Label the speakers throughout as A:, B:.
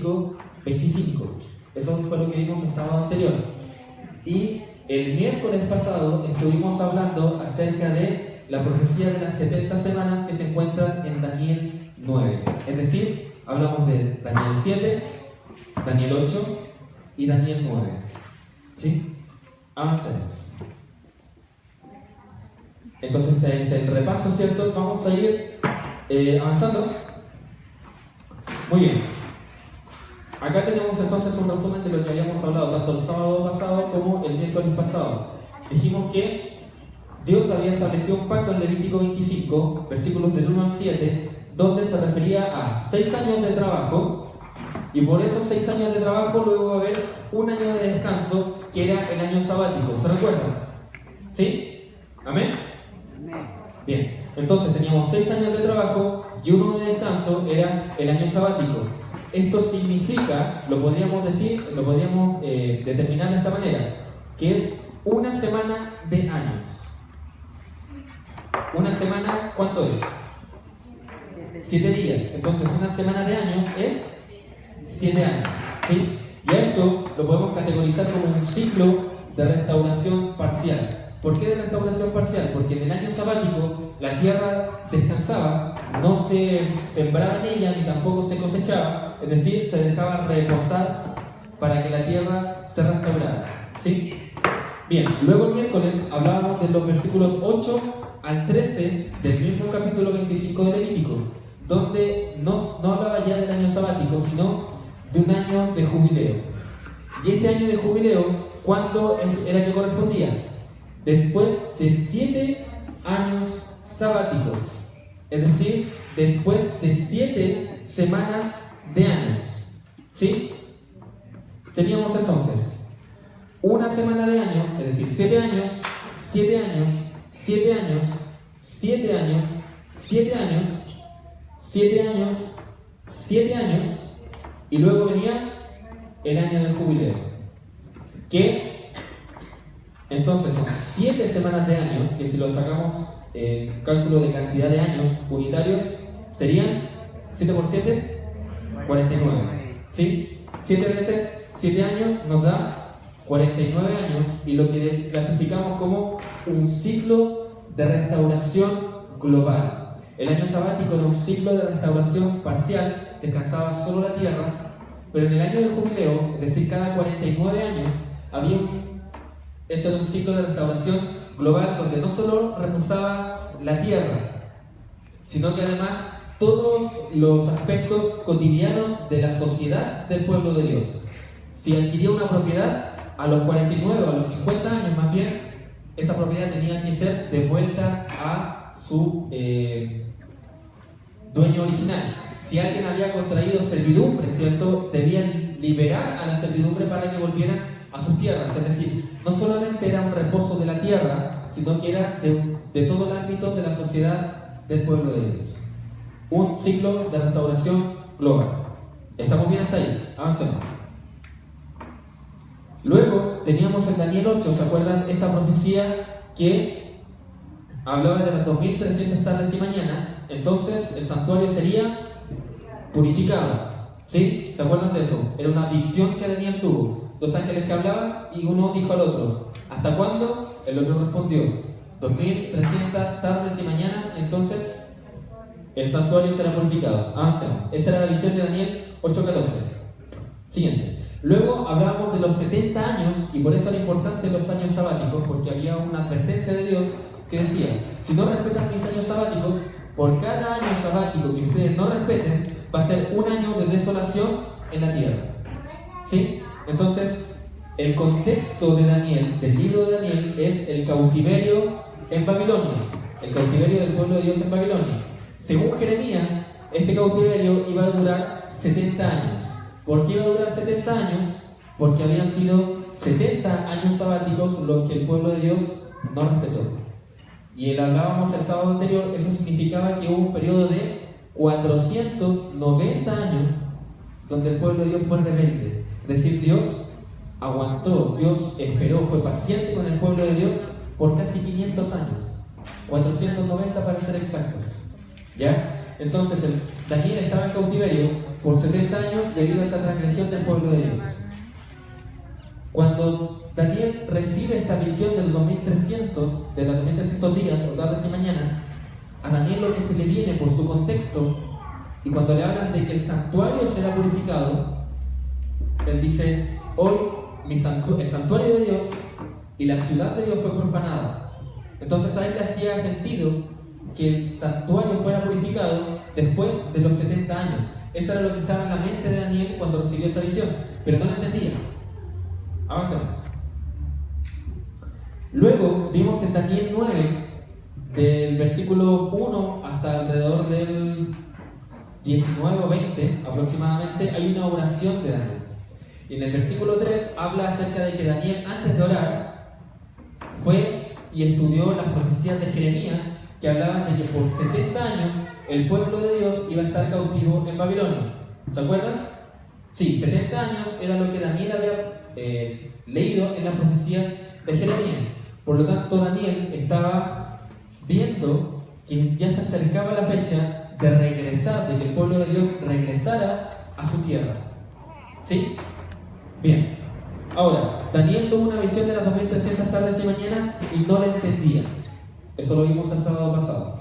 A: Levítico 25. Eso fue lo que vimos el sábado anterior. Y el miércoles pasado estuvimos hablando acerca de la profecía de las 70 semanas que se encuentran en Daniel 9. Es decir, hablamos de Daniel 7, Daniel 8 y Daniel 9. ¿Sí? Avancemos. Entonces este es el repaso, ¿cierto? Vamos a ir avanzando. Muy bien. Acá tenemos entonces un resumen de lo que habíamos hablado tanto el sábado pasado como el miércoles pasado. Dijimos que Dios había establecido un pacto en Levítico 25, versículos del 1 al 7, donde se refería a 6 años de trabajo, y por esos 6 años de trabajo luego va a haber un año de descanso, que era el año sabático. ¿Se recuerdan? ¿Sí? ¿Amén? Bien, entonces teníamos 6 años de trabajo y 1 de descanso, era el año sabático. Esto significa, lo podríamos decir, lo podríamos determinar de esta manera, que es una semana de años. Una semana, ¿cuánto es? 7 días. Entonces una semana de años es 7 años, ¿sí? Y a esto lo podemos categorizar como un ciclo de restauración parcial. ¿Por qué de restauración parcial? Porque en el año sabático la tierra descansaba, no se sembraba en ella ni tampoco se cosechaba, es decir, se dejaba reposar para que la tierra se restaurara. ¿Sí? Bien, luego el miércoles hablábamos de los versículos 8 al 13 del mismo capítulo 25 de Levítico, donde no hablaba ya del año sabático, sino de un año de jubileo. Y este año de jubileo, ¿cuándo era que correspondía? Después de 7 años sabáticos, es decir, después de 7 semanas de años. ¿Sí? Teníamos entonces una semana de años, es decir, 7 años, 7 años, 7 años, 7 años, 7 años, 7 años, 7 años, y luego venía el año del jubileo, que entonces son 7 semanas de años, que si lo sacamos en cálculo de cantidad de años unitarios, serían 7 por 7, 49. ¿Sí? 7 veces 7 años nos da 49 años, y lo que clasificamos como un ciclo de restauración global. El año sabático era un ciclo de restauración parcial, descansaba solo la tierra, pero en el año del jubileo, es decir, cada 49 años, ese era un ciclo de restauración global donde no solo reposaba la tierra, sino que además todos los aspectos cotidianos de la sociedad del pueblo de Dios. Si adquiría una propiedad, a los 49 o a los 50 años más bien, esa propiedad tenía que ser devuelta a su dueño original. Si alguien había contraído servidumbre, ¿cierto?, debían liberar a la servidumbre para que volvieran a sus tierras. Es decir, no solamente era un reposo de la tierra, sino que era de todo el ámbito de la sociedad del pueblo de Dios. Un ciclo de restauración global. ¿Estamos bien hasta ahí? Avancemos. Luego teníamos en Daniel 8, ¿se acuerdan? Esta profecía que hablaba de las 2300 tardes y mañanas. Entonces el santuario sería purificado. ¿Sí? ¿Se acuerdan de eso? Era una visión que Daniel tuvo. 2 ángeles que hablaban y uno dijo al otro: ¿hasta cuándo? El otro respondió: 2300 tardes y mañanas, entonces el santuario será purificado. Avancemos. Esa era la visión de Daniel 8:14. Siguiente. Luego hablábamos de los 70 años, y por eso era importante los años sabáticos, porque había una advertencia de Dios que decía: si no respetan mis años sabáticos, por cada año sabático que ustedes no respeten, va a ser un año de desolación en la tierra. ¿Sí? Entonces, el contexto de Daniel, del libro de Daniel, es el cautiverio en Babilonia, el cautiverio del pueblo de Dios en Babilonia. Según Jeremías, este cautiverio iba a durar 70 años. ¿Por qué iba a durar 70 años? Porque habían sido 70 años sabáticos los que el pueblo de Dios no respetó. Y hablábamos el sábado anterior, eso significaba que hubo un periodo de 490 años donde el pueblo de Dios fue rebelde. Es decir, Dios aguantó, Dios esperó, fue paciente con el pueblo de Dios por casi 500 años. 490 para ser exactos. ¿Ya? Entonces Daniel estaba en cautiverio por 70 años debido a esa transgresión del pueblo de Dios. Cuando Daniel recibe esta visión de los 2300 días o tardes y mañanas, a Daniel lo que se le viene por su contexto, y cuando le hablan de que el santuario será purificado, él dice: hoy el santuario de Dios y la ciudad de Dios fue profanada. Entonces a él le hacía sentido que el santuario fuera purificado después de los 70 años. Eso era lo que estaba en la mente de Daniel cuando recibió esa visión, pero no lo entendía. Avancemos. Luego vimos en Daniel 9, del versículo 1 hasta alrededor del 19 o 20 aproximadamente, hay una oración de Daniel. Y en el versículo 3 habla acerca de que Daniel, antes de orar, fue y estudió las profecías de Jeremías, que hablaban de que por 70 años el pueblo de Dios iba a estar cautivo en Babilonia. ¿Se acuerdan? Sí, 70 años era lo que Daniel había leído en las profecías de Jeremías. Por lo tanto, Daniel estaba viendo que ya se acercaba la fecha de regresar, de que el pueblo de Dios regresara a su tierra. ¿Sí? Bien. Ahora, Daniel tuvo una visión de las 2300 tardes y mañanas y no la entendía. Eso lo vimos el sábado pasado.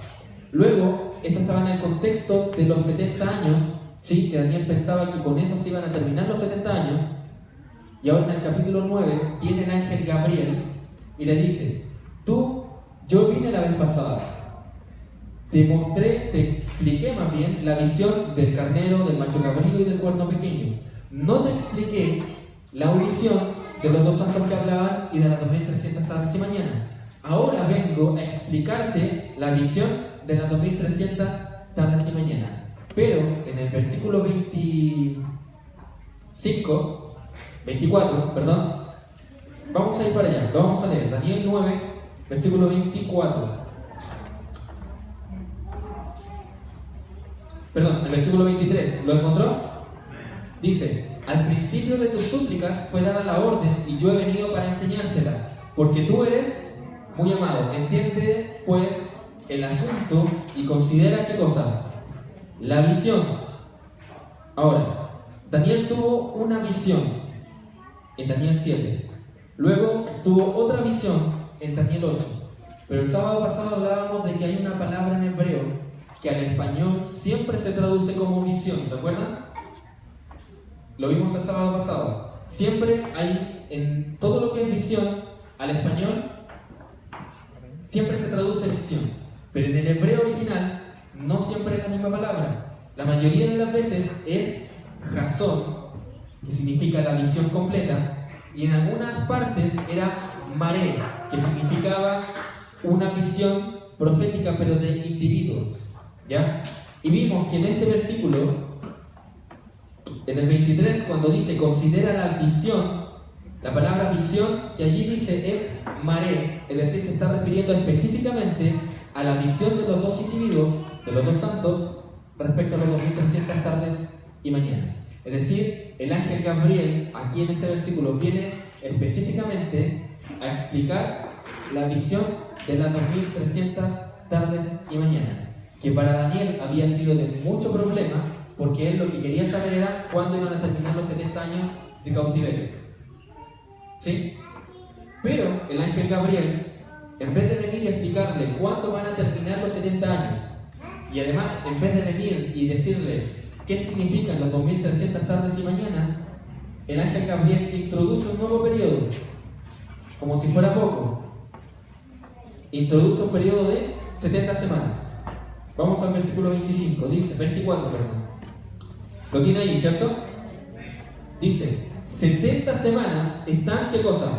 A: Luego, esto estaba en el contexto de los 70 años, ¿sí? Que Daniel pensaba que con eso se iban a terminar los 70 años. Y ahora en el capítulo 9 viene el ángel Gabriel y le dice: yo vine la vez pasada, te expliqué más bien la visión del carnero, del macho cabrío y del cuerno pequeño. No te expliqué la audición de los dos santos que hablaban y de las 2300 tardes y mañanas. Ahora vengo a explicarte la visión de las 2300 tardes y mañanas. Pero en el versículo 24, vamos a ir para allá, lo vamos a leer. Daniel 9, versículo 24. El versículo 23, ¿lo encontró? Dice: al principio de tus súplicas fue dada la orden y yo he venido para enseñártela, porque tú eres muy amado. Entiende pues el asunto y considera ¿qué cosa? La visión. Ahora, Daniel tuvo una visión en Daniel 7. Luego tuvo otra visión en Daniel 8. Pero el sábado pasado hablábamos de que hay una palabra en hebreo que al español siempre se traduce como visión. ¿Se acuerdan? Lo vimos el sábado pasado. Siempre hay, en todo lo que es visión, al español, siempre se traduce visión. Pero en el hebreo original no siempre es la misma palabra. La mayoría de las veces es jasón, que significa la visión completa, y en algunas partes era maré, que significaba una visión profética pero de individuos, ¿ya? Y vimos que en este versículo, en el 23, cuando dice considera la visión, la palabra visión que allí dice es maré, es decir, se está refiriendo específicamente a la visión de los dos individuos, de los dos santos, respecto a los 2300 tardes y mañanas. Es decir, el ángel Gabriel, aquí en este versículo, viene específicamente a explicar la visión de las 2300 tardes y mañanas, que para Daniel había sido de mucho problema, porque él lo que quería saber era cuándo iban a terminar los 70 años de cautiverio. ¿Sí? Pero el ángel Gabriel, en vez de venir y explicarle cuándo van a terminar los 70 años, y además, en vez de venir y decirle qué significan los 2300 tardes y mañanas, el ángel Gabriel introduce un nuevo periodo, como si fuera poco. Introduce un periodo de 70 semanas. Vamos al versículo 24, perdón. Lo tiene ahí, ¿cierto? Dice: 70 semanas están, ¿qué cosa?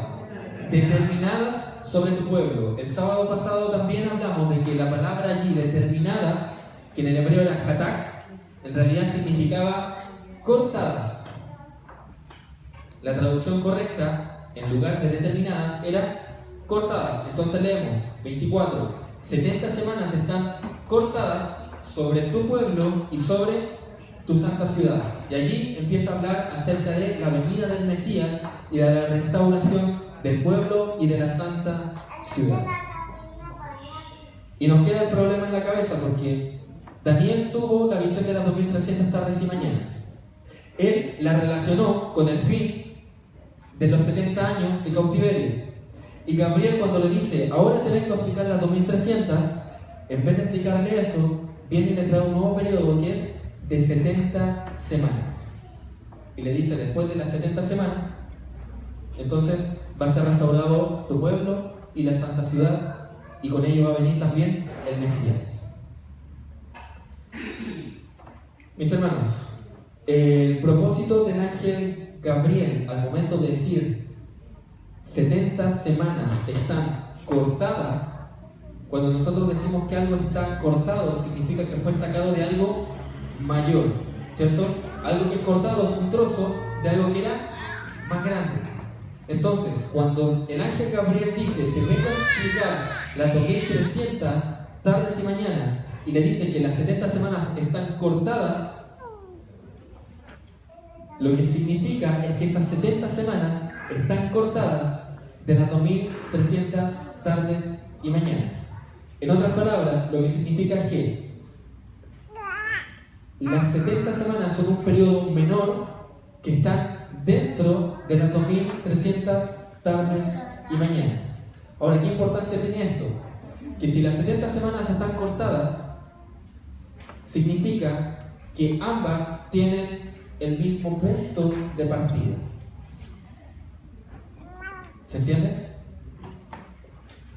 A: Determinadas sobre tu pueblo. El sábado pasado también hablamos de que la palabra allí, determinadas, que en el hebreo era hatak, en realidad significaba cortadas. La traducción correcta, en lugar de determinadas, era cortadas. Entonces leemos 24: 70 semanas están cortadas sobre tu pueblo y sobre tu santa ciudad. Y allí empieza a hablar acerca de la venida del Mesías y de la restauración del pueblo y de la santa ciudad. Y nos queda el problema en la cabeza, porque Daniel tuvo la visión de las 2300 tardes y mañanas. él la relacionó con el fin de los 70 años de cautiverio. Y Gabriel, cuando le dice, ahora te vengo a explicar las 2300, en vez de explicarle eso, viene y le trae un nuevo periodo que es de 70 semanas. Y le dice, después de las 70 semanas, entonces va a ser restaurado tu pueblo y la santa ciudad, y con ello va a venir también el Mesías. Mis hermanos, el propósito del ángel Gabriel al momento de decir 70 semanas están cortadas, cuando nosotros decimos que algo está cortado, significa que fue sacado de algo mayor, ¿cierto? Algo que es cortado es un trozo de algo que era más grande. Entonces, cuando el ángel Gabriel dice, te vengo a explicar las 2300 tardes y mañanas, y le dice que las 70 semanas están cortadas, lo que significa es que esas 70 semanas están cortadas de las 2300 tardes y mañanas. En otras palabras, lo que significa es que las 70 semanas son un periodo menor que están dentro de las 2300 tardes y mañanas. Ahora, ¿qué importancia tiene esto? Que si las 70 semanas están cortadas, significa que ambas tienen el mismo punto de partida. ¿Se entiende?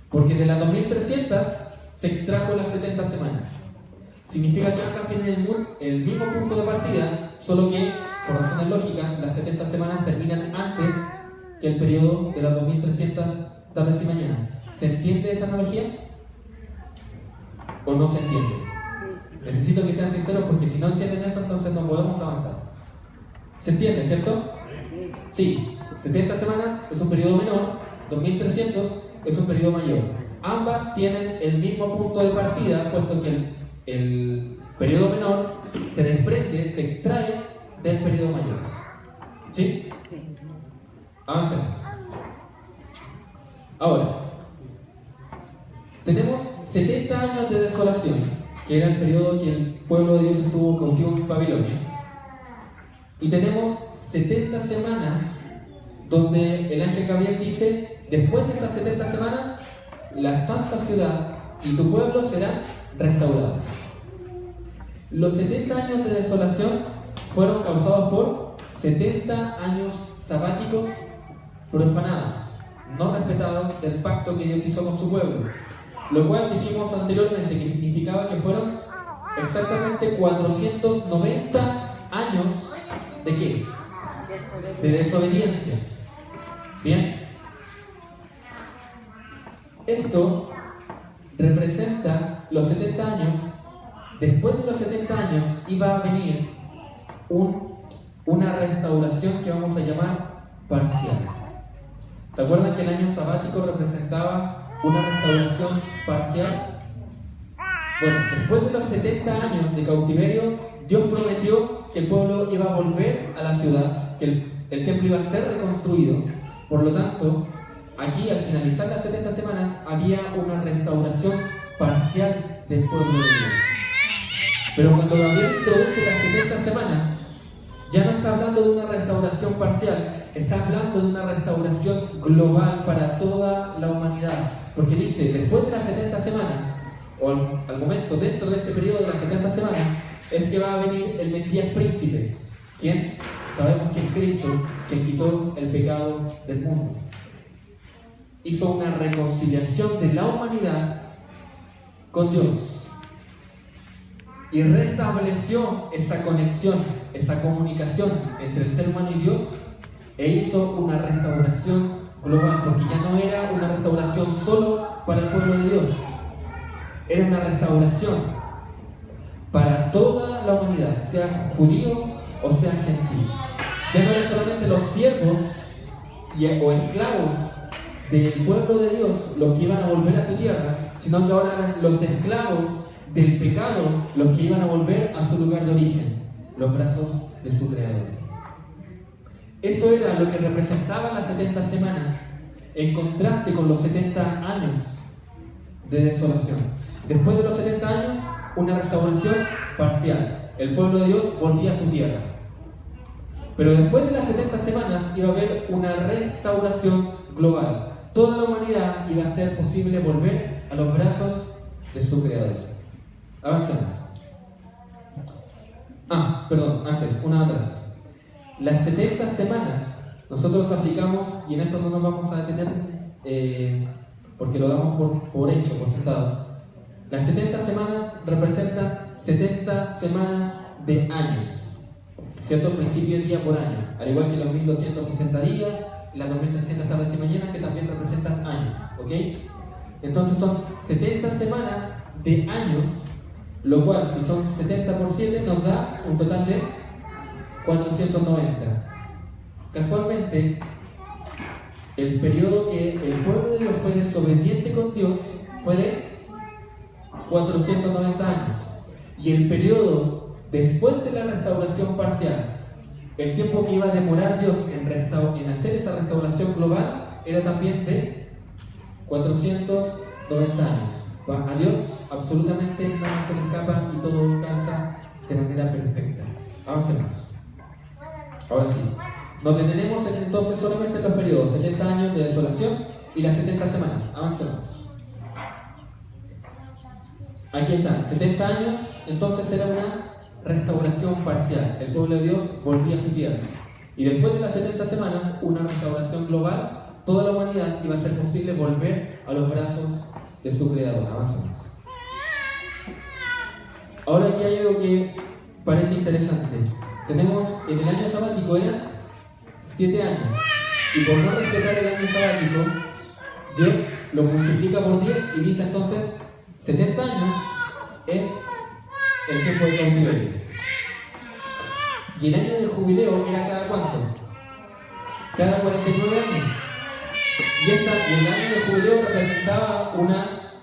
A: Porque de las 2300 se extrajo las 70 semanas. Significa que ambas tienen el mismo punto de partida, solo que, por razones lógicas, las 70 semanas terminan antes que el periodo de las 2300 tardes y mañanas. ¿Se entiende esa analogía? ¿O no se entiende? Necesito que sean sinceros, porque si no entienden eso, entonces no podemos avanzar. ¿Se entiende, cierto? Sí, 70 semanas es un periodo menor, 2300 es un periodo mayor. Ambas tienen el mismo punto de partida, puesto que el periodo menor se desprende, se extrae del periodo mayor. ¿Sí? Avancemos. Ahora, tenemos 70 años de desolación, que era el periodo que el pueblo de Dios estuvo cautivo en Babilonia. Y tenemos 70 semanas donde el ángel Gabriel dice, después de esas 70 semanas, la santa ciudad y tu pueblo serán restaurados. Los 70 años de desolación fueron causados por 70 años sabáticos profanados, no respetados del pacto que Dios hizo con su pueblo. Lo cual dijimos anteriormente que significaba que fueron exactamente 490 años ¿de qué? De desobediencia. Bien. Esto representa los 70 años. Después de los 70 años iba a venir una restauración que vamos a llamar parcial. ¿Se acuerdan que el año sabático representaba una restauración parcial? Bueno, después de los 70 años de cautiverio, Dios prometió que el pueblo iba a volver a la ciudad, que el templo iba a ser reconstruido. Por lo tanto, aquí al finalizar las 70 semanas había una restauración parcial del pueblo de Dios. Pero cuando Gabriel introduce las 70 semanas, ya no está hablando de una restauración parcial, está hablando de una restauración global para toda la humanidad. Porque dice, después de las 70 semanas, o al momento dentro de este periodo de las 70 semanas, es que va a venir el Mesías príncipe, quien sabemos que es Cristo, quien quitó el pecado del mundo. Hizo una reconciliación de la humanidad con Dios y restableció esa conexión, esa comunicación entre el ser humano y Dios, e hizo una restauración global, porque ya no era una restauración solo para el pueblo de Dios, era una restauración para toda la humanidad, sea judío o sea gentil. Ya no eran solamente los siervos o esclavos del pueblo de Dios los que iban a volver a su tierra, sino que ahora eran los esclavos del pecado los que iban a volver a su lugar de origen, los brazos de su Creador. Eso era lo que representaban las 70 semanas, en contraste con los 70 años de desolación. Después de los 70 años, una restauración parcial. El pueblo de Dios volvía a su tierra. Pero después de las 70 semanas iba a haber una restauración global. Toda la humanidad iba a ser posible volver a los brazos de su Creador. Avancemos. Antes, una atrás. Las 70 semanas nosotros aplicamos, y en esto no nos vamos a detener porque lo damos por hecho, por sentado. Las 70 semanas representan 70 semanas de años, ¿cierto? Principio de día por año, al igual que los 1260 días, las 2300 tardes y mañanas, que también representan años, ¿ok? Entonces son 70 semanas de años, lo cual, si son 70 por 7, nos da un total de 490. Casualmente, el periodo que el pueblo de Dios fue desobediente con Dios fue de 490 años. Y el periodo después de la restauración parcial, el tiempo que iba a demorar Dios en hacer esa restauración global, era también de 490 años. A Dios absolutamente nada se le escapa y todo calza de manera perfecta. Avancemos. Ahora sí, nos detenemos entonces solamente en los periodos 70 años de desolación y las 70 semanas. Avancemos. Aquí están, 70 años, entonces era una restauración parcial. El pueblo de Dios volvía a su tierra. Y después de las 70 semanas, una restauración global. Toda la humanidad iba a ser posible volver a los brazos de su Creador. Avancemos. Ahora aquí hay algo que parece interesante. Tenemos, en el año sabático eran 7 años. Y por no respetar el año sabático, Dios lo multiplica por 10 y dice entonces 70 años es el tiempo de cautiverio. Y el año del jubileo era cada ¿cuánto? Cada 49 años. Y el año del jubileo representaba una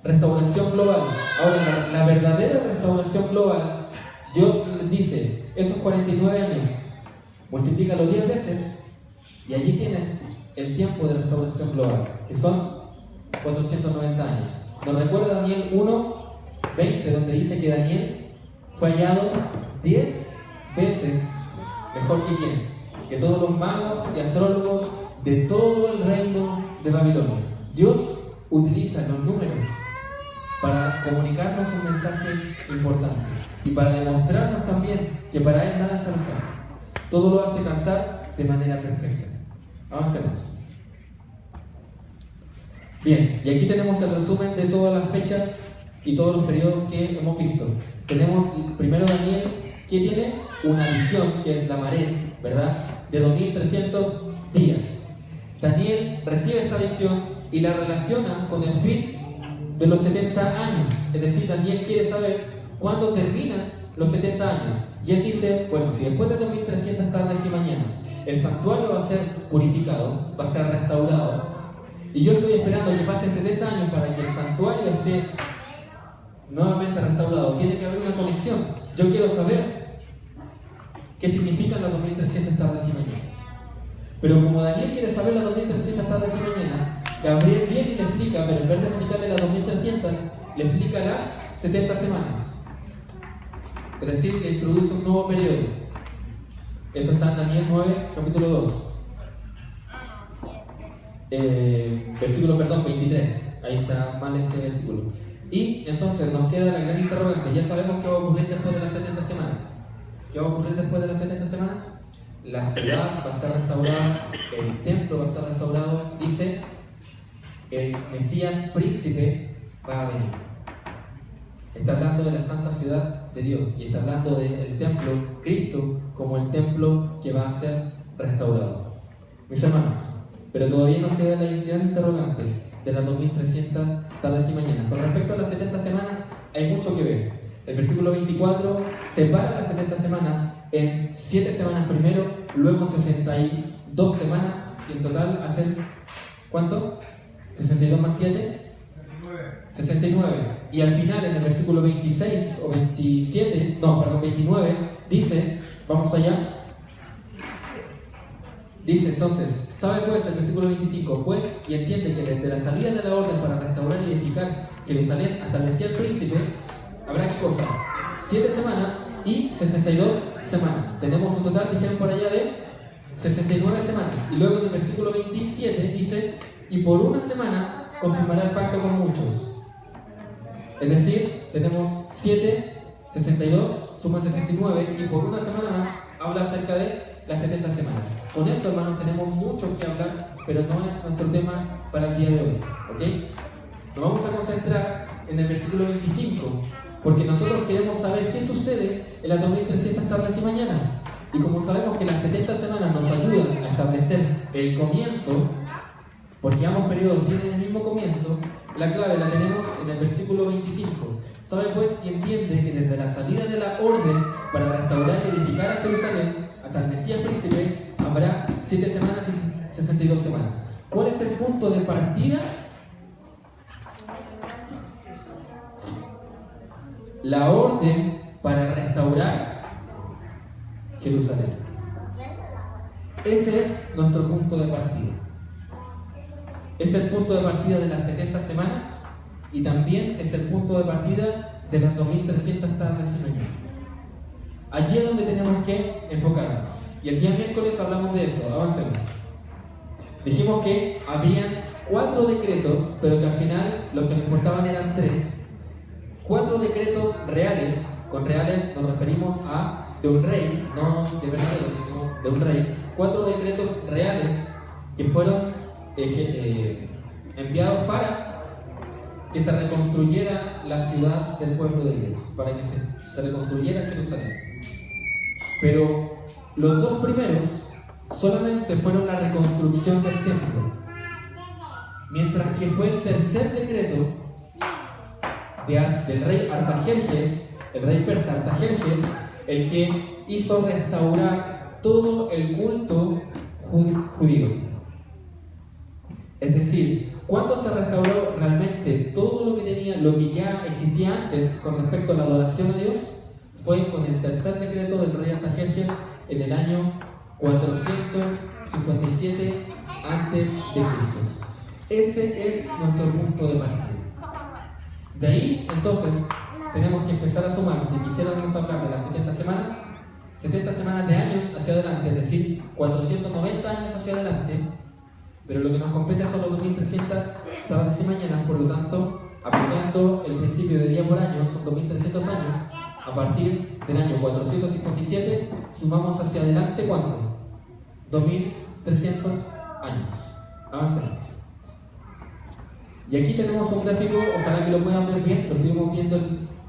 A: restauración global. Ahora, la verdadera restauración global, Dios dice, esos 49 años, multiplícalo 10 veces y allí tienes el tiempo de restauración global, que son 490 años. Nos recuerda Daniel 1:20, donde dice que Daniel fue hallado 10 veces mejor que quién, que todos los magos y astrólogos de todo el reino de Babilonia. Dios utiliza los números para comunicarnos un mensaje importante y para demostrarnos también que para Él nada es al azar. Todo lo hace calzar de manera perfecta. Avancemos. Bien, y aquí tenemos el resumen de todas las fechas y todos los periodos que hemos visto. Tenemos primero Daniel, que tiene una visión, que es la maré, ¿verdad? De 2300 días. Daniel recibe esta visión y la relaciona con el fin de los 70 años. Es decir, Daniel quiere saber cuándo terminan los 70 años. Y él dice, bueno, si después de 2300 tardes y mañanas el santuario va a ser purificado, va a ser restaurado, y yo estoy esperando que pasen 70 años para que el santuario esté nuevamente restaurado, tiene que haber una conexión. Yo quiero saber qué significan las 2300 tardes y mañanas. Pero como Daniel quiere saber las 2300 tardes y mañanas, Gabriel viene y le explica, pero en vez de explicarle las 2300, le explica las 70 semanas. Es decir, le introduce un nuevo periodo. Eso está en Daniel 9, capítulo 2. Versículo 23. Ahí está mal ese versículo. Y entonces nos queda la gran interrogante. Ya sabemos qué va a ocurrir después de las 70 semanas. ¿Qué va a ocurrir después de las 70 semanas? La ciudad va a estar restaurada, el templo va a estar restaurado. Dice, el Mesías príncipe va a venir. Está hablando de la santa ciudad de Dios y está hablando del templo, Cristo, como el templo que va a ser restaurado. Mis hermanos, pero todavía nos queda la gran interrogante de las 2300 tardes y mañanas. Con respecto a las 70 semanas, hay mucho que ver. El versículo 24 separa las 70 semanas en 7 semanas primero, luego en 62 semanas, y en total hacen, ¿cuánto? 62 más 7, 69. Y al final, en el versículo 26 o 27, no, perdón, 29, dice, vamos allá. Dice entonces, ¿sabe pues el versículo 25? Pues, y entiende que desde la salida de la orden para restaurar y edificar Jerusalén hasta el Mesías príncipe, habrá ¿qué cosa? 7 semanas y 62 semanas. Tenemos un total, dijeron por allá, de 69 semanas. Y luego en el versículo 27 dice, y por una semana confirmará el pacto con muchos. Es decir, tenemos 7, 62, suma 69, y por una semana más habla acerca de las 70 semanas. Con eso, hermanos, tenemos mucho que hablar, pero no es nuestro tema para el día de hoy, ¿ok? Nos vamos a concentrar en el versículo 25, porque nosotros queremos saber qué sucede en las 2300 tardes y mañanas. Y como sabemos que las 70 semanas nos ayudan a establecer el comienzo, porque ambos periodos tienen el mismo comienzo, la clave la tenemos en el versículo 25. Sabe pues y entiende que desde la salida de la orden para restaurar y edificar a Jerusalén hasta el Mesías príncipe habrá 7 semanas y 62 semanas. ¿Cuál es el punto de partida? La orden para restaurar Jerusalén. Ese es nuestro punto de partida. Es el punto de partida de las 70 semanas y también es el punto de partida de las 2300 tardes y mañanas. Allí es donde tenemos que enfocarnos. Y el día miércoles hablamos de eso, avancemos. Dijimos que habían 4 decretos, pero que al final lo que nos importaban eran 3. 4 decretos reales. Con reales nos referimos a de un rey, no de verdadero, sino de un rey. 4 decretos reales que fueron enviados para que se reconstruyera la ciudad del pueblo de Dios, para que se reconstruyera Jerusalén. Pero los 2 primeros solamente fueron la reconstrucción del templo, mientras que fue el tercer decreto del rey Artajerjes, el rey persa Artajerjes, el que hizo restaurar todo el culto judío. Es decir, cuando se restauró realmente todo lo que tenía, lo que ya existía antes con respecto a la adoración a Dios, fue con el tercer decreto del rey Artajerjes en el año 457 a.C. Ese es nuestro punto de partida. De ahí, entonces, tenemos que empezar a sumar, si quisiéramos hablar de las 70 semanas de años hacia adelante, es decir, 490 años hacia adelante, pero lo que nos compete son los 2300 tardes y mañanas, por lo tanto, aplicando el principio de día por año, son 2300 años. A partir del año 457, sumamos hacia adelante, ¿cuánto? 2300 años. Avancemos. Y aquí tenemos un gráfico, ojalá que lo puedan ver bien, lo estuvimos viendo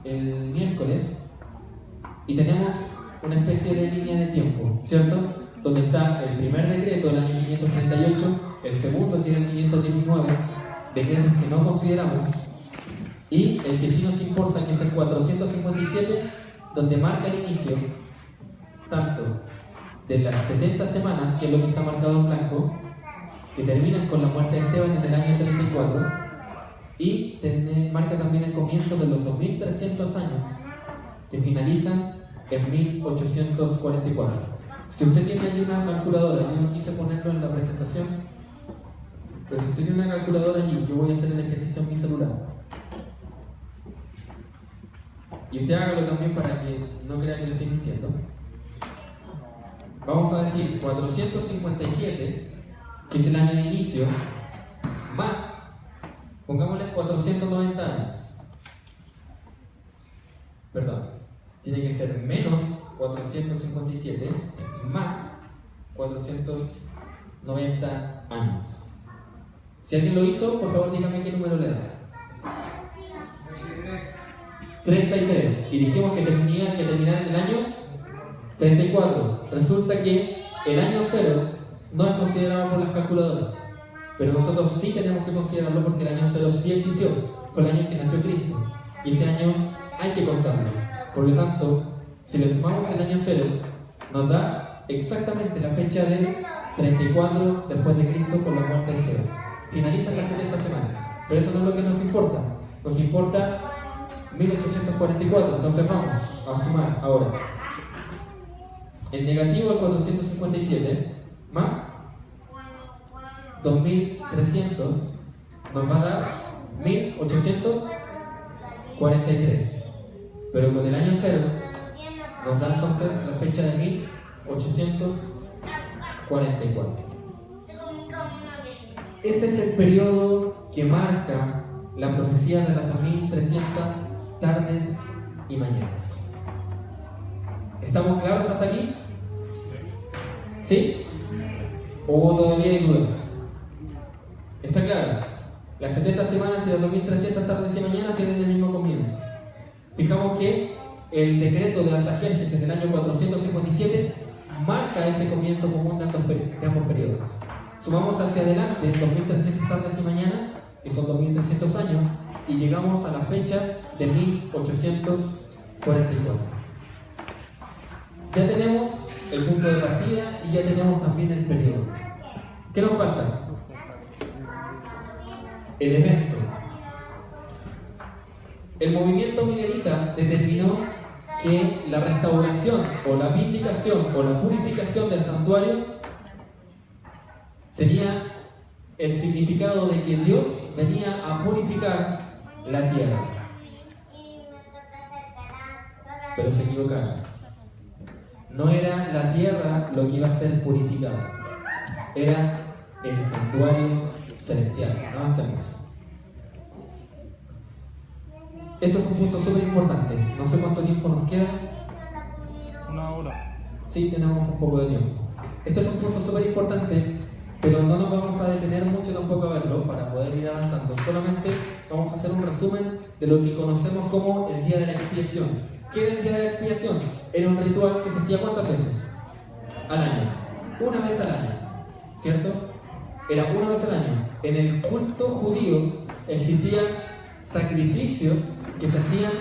A: el miércoles, y tenemos una especie de línea de tiempo, ¿cierto? Donde está el primer decreto del año 538, el segundo que era el 519, decretos que no consideramos, y el que sí nos importa, que es el 457, donde marca el inicio tanto de las 70 semanas, que es lo que está marcado en blanco, que terminan con la muerte de Esteban en el año 34, y marca también el comienzo de los 2300 años, que finalizan en 1844. Si usted tiene allí una calculadora, yo no quise ponerlo en la presentación, pero si usted tiene una calculadora allí, yo voy a hacer el ejercicio en mi celular. Y usted hágalo también para que no crea que lo estoy mintiendo. Vamos a decir 457, que es el año de inicio, más, pongámosle 490 años. Perdón, tiene que ser menos 457 más 490 años. Si alguien lo hizo, por favor dígame qué número le da. 33. Y dijimos que tenía que terminar en el año 34. Resulta que el año 0 no es considerado por las calculadoras, pero nosotros sí tenemos que considerarlo porque el año 0 sí existió. Fue el año en que nació Cristo. Y ese año hay que contarlo. Por lo tanto, si le sumamos el año 0, nos da exactamente la fecha del 34 después de Cristo con la muerte de Esteban. Finalizan las 70 semanas, pero eso no es lo que nos importa. Nos importa 1844, entonces vamos a sumar ahora. En negativo al 457 más 2300 nos va a dar 1843. Pero con el año 0 Nos da entonces la fecha de 1844. Ese es el periodo que marca la profecía de las 2300 tardes y mañanas. ¿Estamos claros hasta aquí? ¿Sí? ¿O todavía hay dudas? ¿Está claro? Las 70 semanas y las 2300 tardes y mañanas tienen el mismo comienzo. Fijamos que el decreto de Artajerjes en el año 457 marca ese comienzo común de ambos periodos. Sumamos hacia adelante 2300 tardes y mañanas, que son 2300 años, y llegamos a la fecha de 1844. Ya tenemos el punto de partida y ya tenemos también el periodo. ¿Qué nos falta? El evento. El movimiento milerita determinó que la restauración o la vindicación o la purificación del santuario tenía el significado de que Dios venía a purificar la tierra. Pero se equivocaron. No era la tierra lo que iba a ser purificada, era el santuario celestial. Avancemos. Esto es un punto súper importante. No sé cuánto tiempo nos queda.
B: 1 hora.
A: Sí, tenemos un poco de tiempo. Este es un punto súper importante, pero no nos vamos a detener mucho tampoco a verlo para poder ir avanzando. Solamente vamos a hacer un resumen de lo que conocemos como el Día de la Expiación. ¿Qué era el Día de la Expiación? Era un ritual que se hacía ¿cuántas veces? Al año. Una vez al año, ¿cierto? Era una vez al año. En el culto judío existían sacrificios que se hacían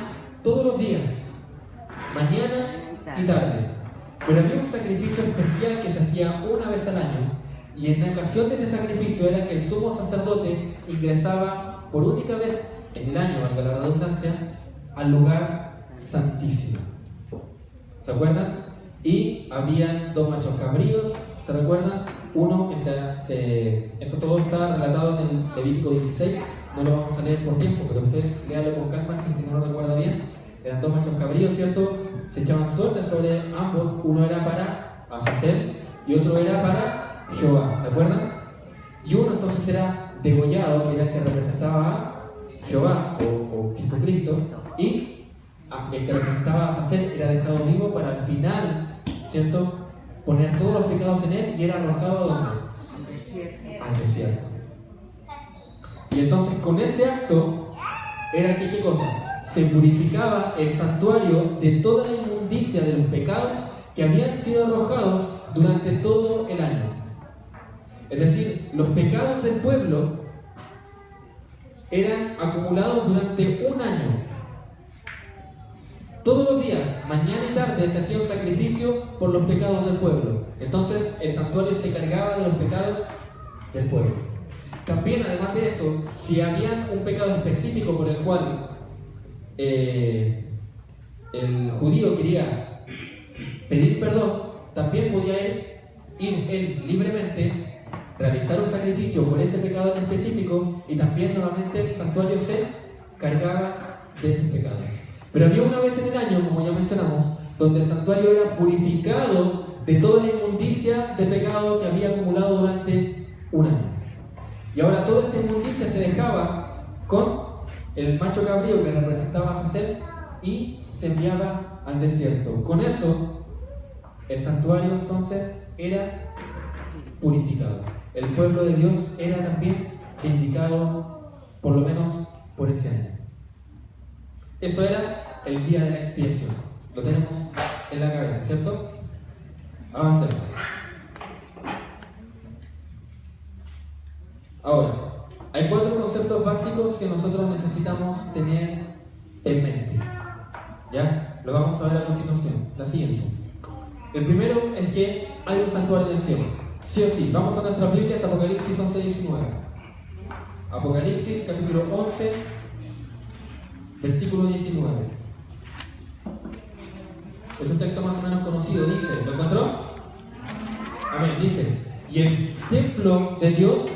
A: todos los días, mañana y tarde. Pero había un sacrificio especial que se hacía una vez al año, y en la ocasión de ese sacrificio era que el sumo sacerdote ingresaba por única vez en el año, valga la redundancia, al lugar santísimo. ¿Se acuerdan? Y habían 2 machos cabríos, ¿se recuerdan? Uno que eso todo está relatado en el Levítico 16, no lo vamos a leer por tiempo, pero usted léalo con calma si es que no lo recuerda bien. Eran 2 machos cabríos, ¿cierto? Se echaban suerte sobre ambos, uno era para Azazel y otro era para Jehová, ¿se acuerdan? Y uno entonces era degollado, que era el que representaba a Jehová o Jesucristo, y el que representaba a Azazel era dejado vivo para al final, ¿cierto?, poner todos los pecados en él y era arrojado ¿a dónde? Al desierto. Y entonces con ese acto era que ¿qué cosa? Se purificaba el santuario de toda la inmundicia de los pecados que habían sido arrojados durante todo el año. Es decir, los pecados del pueblo eran acumulados durante un año. Todos los días, mañana y tarde, se hacía un sacrificio por los pecados del pueblo. Entonces el santuario se cargaba de los pecados del pueblo. También, además de eso, si había un pecado específico por el cual el judío quería pedir perdón, también podía ir él libremente, realizar un sacrificio por ese pecado en específico, y también nuevamente el santuario se cargaba de esos pecados. Pero había una vez en el año, como ya mencionamos, donde el santuario era purificado de toda la inmundicia de pecado que había acumulado durante un año. Y ahora toda esa inmundicia se dejaba con el macho cabrío que representaba a Azazel y se enviaba al desierto. Con eso, el santuario entonces era purificado. El pueblo de Dios era también vindicado, por lo menos por ese año. Eso era el Día de la Expiación. Lo tenemos en la cabeza, ¿cierto? Avancemos. Ahora, hay 4 conceptos básicos que nosotros necesitamos tener en mente. ¿Ya? Lo vamos a ver a continuación. La siguiente. El primero es que hay un santuario en el cielo. Sí o sí. Vamos a nuestras Biblias, Apocalipsis 11:19. Apocalipsis capítulo 11, versículo 19. Es un texto más o menos conocido. Dice, ¿lo encontró? Amén. Dice, y el templo de Dios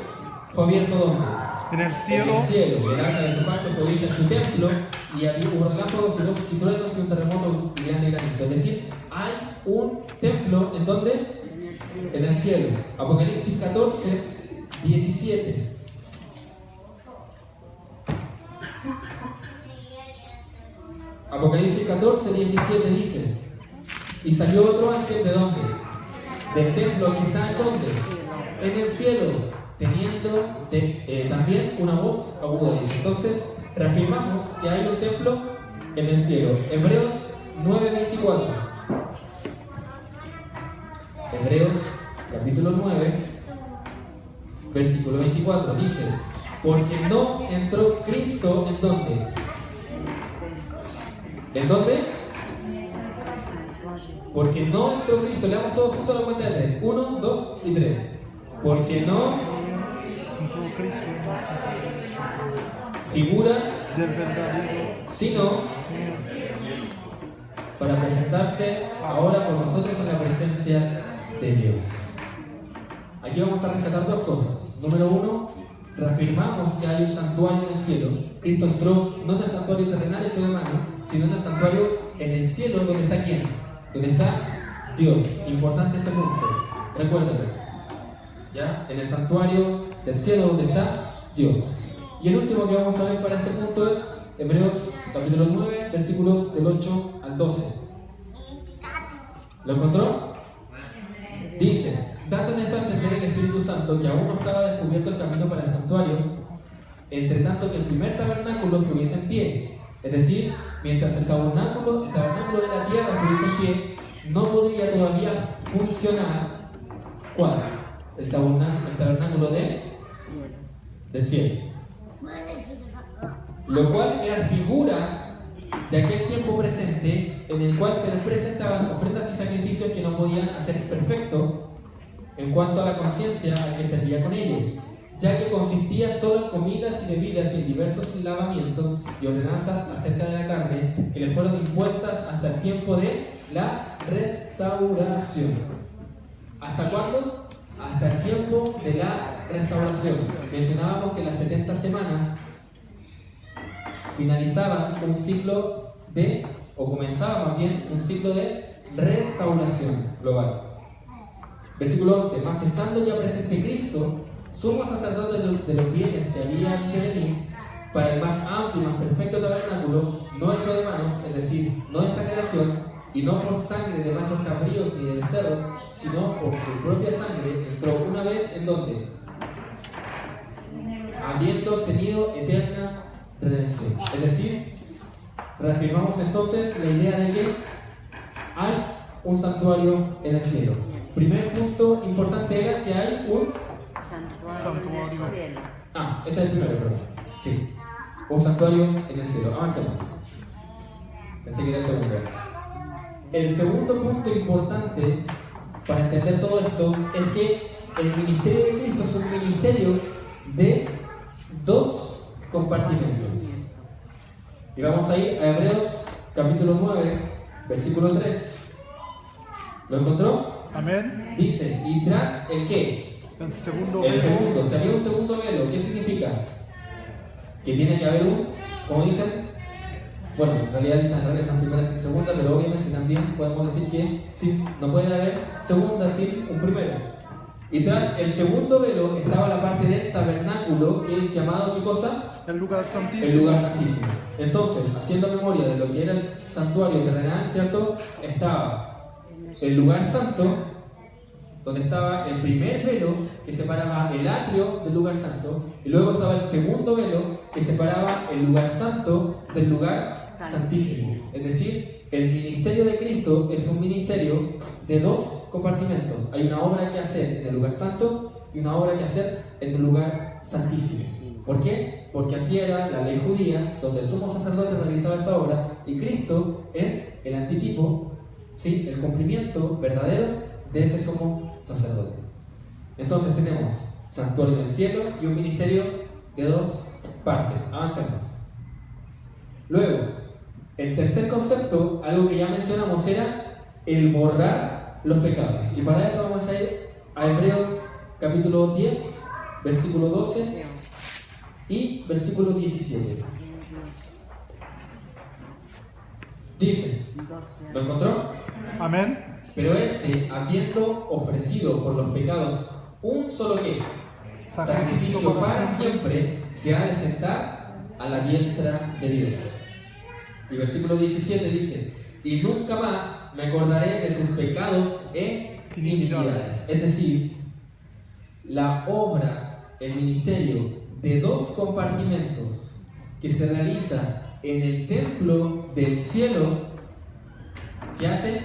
A: fue abierto ¿dónde?
B: En el cielo.
A: En el cielo. El arca de su pacto fue vista en su templo, y hubo relámpagos y voces y truenos y un terremoto y grande granizo. Es decir, hay un templo en donde? En el cielo. Apocalipsis 14, 17. Apocalipsis 14, 17 dice: y salió otro ángel, ¿de dónde? Del templo que está en ¿dónde? En el cielo, teniendo también una voz aguda. Dice. Entonces, reafirmamos que hay un templo en el cielo. Hebreos 9:24. Hebreos capítulo 9, versículo 24 dice: porque no entró Cristo ¿en dónde? ¿En dónde? Porque no entró Cristo. Leamos todos juntos a la cuenta de 3. 1, 2 y 3. Porque no figura sino para presentarse ahora por nosotros en la presencia de Dios. Aquí vamos a rescatar dos cosas. Número 1, reafirmamos que hay un santuario en el cielo. Cristo entró no en el santuario terrenal hecho de mano, sino en el santuario en el cielo, donde está ¿quién? Donde está Dios. Importante ese punto. Recuérdenlo. ¿Ya? En el santuario del cielo donde está Dios. Y el último que vamos a ver para este punto es Hebreos capítulo 9, versículos del 8 al 12. ¿Lo encontró? Dice: dando en esto a entender el Espíritu Santo que aún no estaba descubierto el camino para el santuario, entre tanto que el primer tabernáculo estuviese en pie. Es decir, mientras el tabernáculo de la tierra estuviese en pie, no podría todavía funcionar. ¿Cuál? El tabernáculo del cielo. Lo cual era figura de aquel tiempo presente en el cual se les presentaban ofrendas y sacrificios que no podían hacer perfecto en cuanto a la conciencia al que servía con ellos, ya que consistía solo en comidas y bebidas y en diversos lavamientos y ordenanzas acerca de la carne que le fueron impuestas hasta el tiempo de la restauración. ¿Hasta cuándo? Hasta el tiempo de la restauración. Mencionábamos que las 70 semanas finalizaban un ciclo o comenzaba más bien un ciclo de restauración global. Versículo 11: mas estando ya presente Cristo, sumo sacerdote de los bienes que habían de venir, para el más amplio y más perfecto tabernáculo, no hecho de manos, es decir, no de esta creación, y no por sangre de machos cabríos ni de becerros, sino por su propia sangre, entró una vez en donde, habiendo obtenido eterna redención. Es decir, reafirmamos entonces la idea de que hay un santuario en el cielo. Primer punto importante era que hay un santuario. Ese es el primero, perdón. Sí, un santuario en el cielo. Avancemos. Pensé que era el segundo. El segundo punto importante para entender todo esto es que el ministerio de Cristo es un ministerio de dos compartimentos. Y vamos a ir a Hebreos capítulo 9, versículo 3. ¿Lo encontró?
C: Amén.
A: Dice: y tras el ¿qué?
C: El segundo.
A: El segundo. Si había un segundo velo, ¿qué significa? Que tiene que haber como dicen, bueno, en realidad dicen en primera sin segunda, pero obviamente también podemos decir que sí, no puede haber segunda sin un primero. Y tras el segundo velo estaba la parte del tabernáculo, que es llamado ¿qué cosa?
C: El lugar santísimo.
A: El lugar santísimo. Entonces, haciendo memoria de lo que era el santuario terrenal, ¿cierto? Estaba el lugar santo, donde estaba el primer velo que separaba el atrio del lugar santo, y luego estaba el segundo velo que separaba el lugar santo del lugar santísimo. Es decir, el ministerio de Cristo es un ministerio de dos compartimentos. Hay una obra que hacer en el lugar santo y una obra que hacer en el lugar santísimo. ¿Por qué? Porque así era la ley judía, donde el sumo sacerdote realizaba esa obra, y Cristo es el antitipo, ¿sí? El cumplimiento verdadero de ese sumo sacerdote. Entonces tenemos santuario en el cielo y un ministerio de dos partes. Avancemos. Luego, el tercer concepto, algo que ya mencionamos, era el borrar los pecados. Y para eso vamos a ir a Hebreos capítulo 10, versículo 12 y versículo 17. Dice, ¿lo encontró?
C: Amén.
A: Pero este, habiendo ofrecido por los pecados un solo ¿qué? Sacrificio para siempre, se ha de sentar a la diestra de Dios. Y versículo 17 dice, y nunca más me acordaré de sus pecados e iniquidades. Es decir, la obra, el ministerio de dos compartimentos que se realiza en el templo del cielo, ¿qué hace?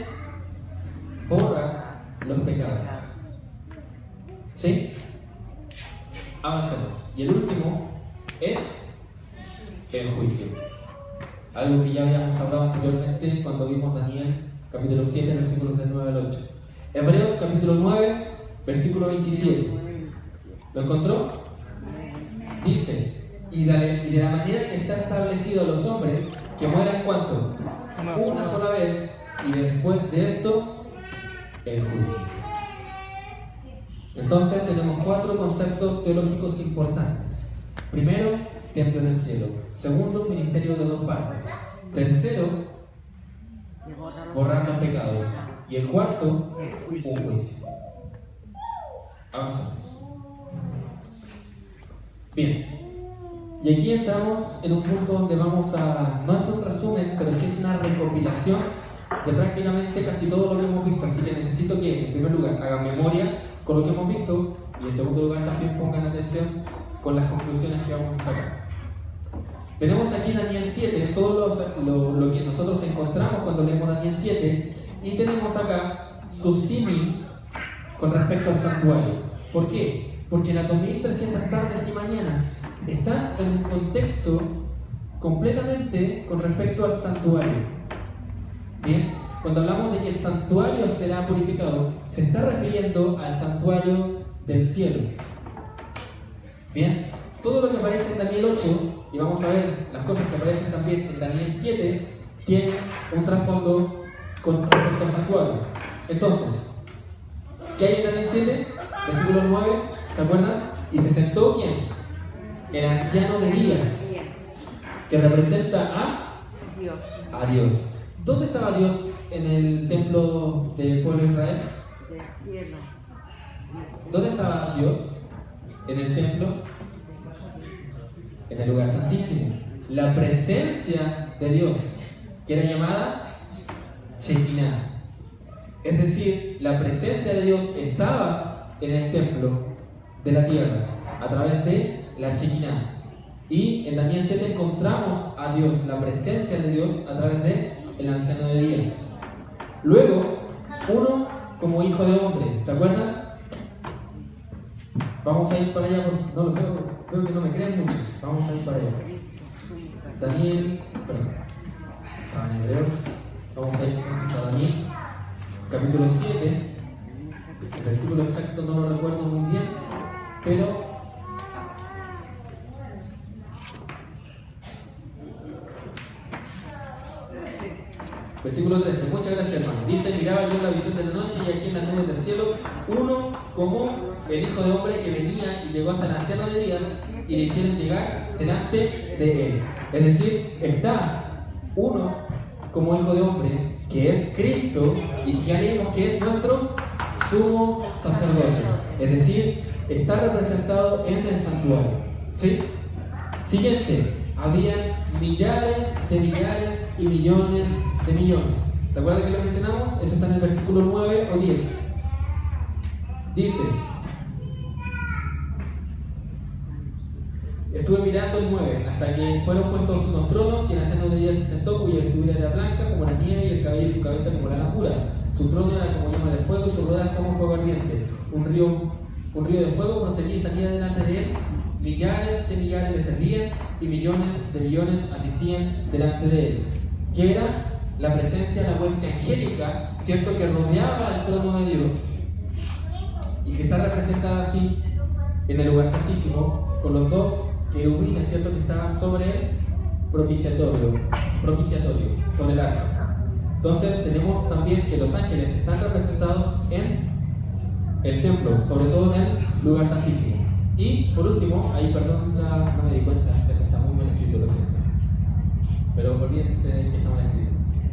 A: Borra los pecados. ¿Sí? Avancemos. Y el último es el juicio. Algo que ya habíamos hablado anteriormente cuando vimos Daniel, capítulo 7, versículos del 9 al 8. Hebreos, capítulo 9, versículo 27. ¿Lo encontró? Dice, y de la manera que está establecido a los hombres, que mueran ¿cuánto? Una sola vez, y después de esto, el juicio. Entonces tenemos 4 conceptos teológicos importantes. Primero, templo en el cielo. Segundo, ministerio de 2 partes. Tercero, borrar los pecados. Y el cuarto, un juicio. Avanzamos. Bien. Y aquí entramos en un punto donde vamos a... No es un resumen, pero sí es una recopilación de prácticamente casi todo lo que hemos visto. Así que necesito que, en primer lugar, hagan memoria con lo que hemos visto y en segundo lugar también pongan atención con las conclusiones que vamos a sacar. Tenemos aquí Daniel 7, todo lo que nosotros encontramos cuando leemos Daniel 7, y tenemos acá su símil con respecto al santuario. ¿Por qué? Porque las 2300 tardes y mañanas están en un contexto completamente con respecto al santuario. Bien, cuando hablamos de que el santuario será purificado, se está refiriendo al santuario del cielo. Bien, todo lo que aparece en Daniel 8, y vamos a ver las cosas que aparecen también en Daniel 7, tienen un trasfondo con respecto al santuario. Entonces, ¿qué hay en Daniel 7? Versículo 9, ¿te acuerdan? Y se sentó ¿quién? El anciano de días, que representa a Dios. ¿Dónde estaba Dios en el templo del pueblo de Israel?
B: Del cielo.
A: ¿Dónde estaba Dios en el templo? En el lugar santísimo. La presencia de Dios, que era llamada Shekinah. Es decir, la presencia de Dios estaba en el templo de la tierra a través de la Shekinah. Y en Daniel 7 encontramos a Dios, la presencia de Dios a través de el anciano de días. Luego, uno como hijo de hombre, ¿se acuerdan? Vamos a ir para allá, no lo veo que no me creen mucho. Vamos a ir para allá. Daniel, perdón, estaba en Hebreos. Vamos a ir entonces a Daniel, capítulo 7. El versículo exacto no lo recuerdo muy bien, pero versículo 13, muchas gracias hermano. Dice, miraba yo en la visión de la noche y aquí en las nubes del cielo, uno como el hijo de hombre que venía y llegó hasta el anciano de días y le hicieron llegar delante de él. Es decir, está uno como hijo de hombre que es Cristo y que ya leímos que es nuestro sumo sacerdote. Es decir, está representado en el santuario. ¿Sí? Siguiente. Habían millares de millares y millones de millones. ¿Se acuerdan que lo mencionamos? Eso está en el versículo 9 o 10. Dice, estuve mirando el 9 hasta que fueron puestos unos tronos y el anciano de días se sentó, cuya vestidura era blanca como la nieve y el cabello de su cabeza como lana pura. Su trono era como llama de fuego y sus ruedas como fuego ardiente. Un río de fuego procedía y salía delante de él. Millares de millares le servían y millones de millones asistían delante de él. Que era la presencia de la hueste angélica, ¿cierto? Que rodeaba el trono de Dios y que está representada así en el lugar santísimo con los dos querubines, ¿cierto? Que estaban sobre el propiciatorio, sobre el arca. Entonces tenemos también que los ángeles están representados en el templo, sobre todo en el lugar santísimo. Y por último, ahí perdón, no me di cuenta, eso está muy mal escrito, lo siento. Pero olvídense que está mal escrito.